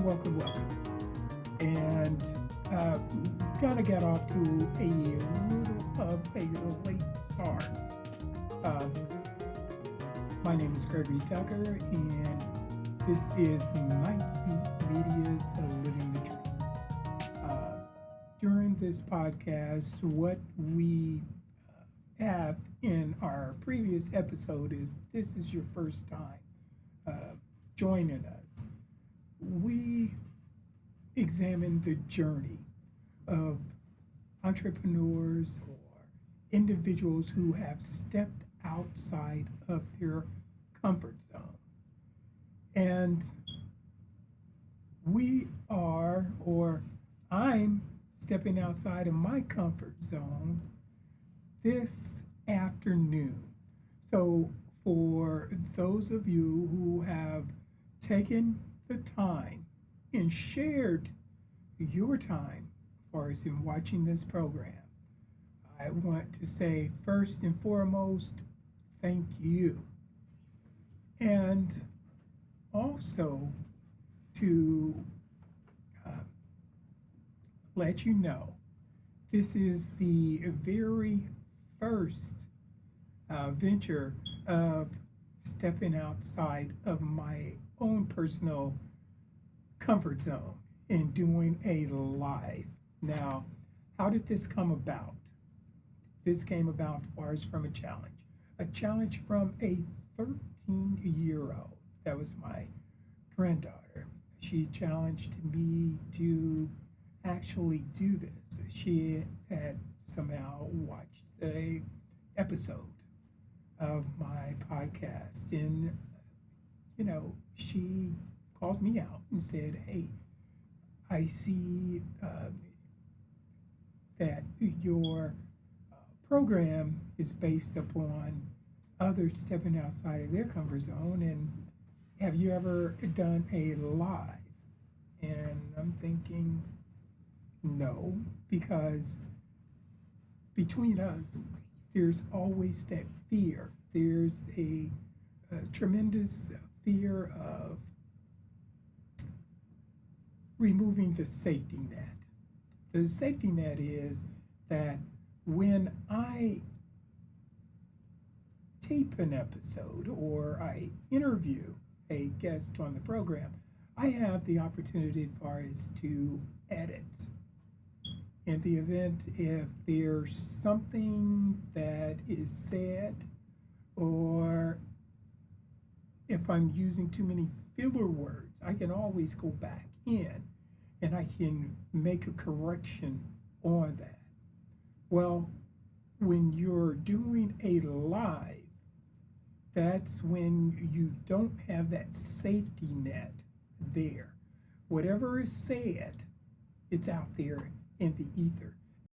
welcome. And kind of got off to a little of a late start. Um, my name is Gregory Tucker, and this is Night Beat Media's Living the Dream. During this podcast, what we have in our previous episode is this is your first time joining us. We examine the journey of entrepreneurs or individuals who have stepped outside of their comfort zone. And we are, or I'm stepping outside of my comfort zone this afternoon. So, for those of you who have taken the time and shared your time for us in watching this program, I want to say first and foremost, thank you. And also to let you know, this is the very first venture of stepping outside of my own personal comfort zone and doing a live. Now, how did this come about? This came about as far as from a challenge from a 13-year-old. That was my granddaughter. She challenged me to actually do this. She had somehow watched the episode of my podcast, and she called me out and said, hey, I see that your program is based upon others stepping outside of their comfort zone, and have you ever done a live? And I'm thinking, no, because between us, there's always that fear. There's a tremendous fear of removing the safety net. The safety net is that when I tape an episode or I interview a guest on the program, I have the opportunity as far as to edit. In the event if there's something that is said, or if I'm using too many filler words, I can always go back in and I can make a correction on that. Well, when you're doing a live, that's when you don't have that safety net there. Whatever is said, it's out there in the ether.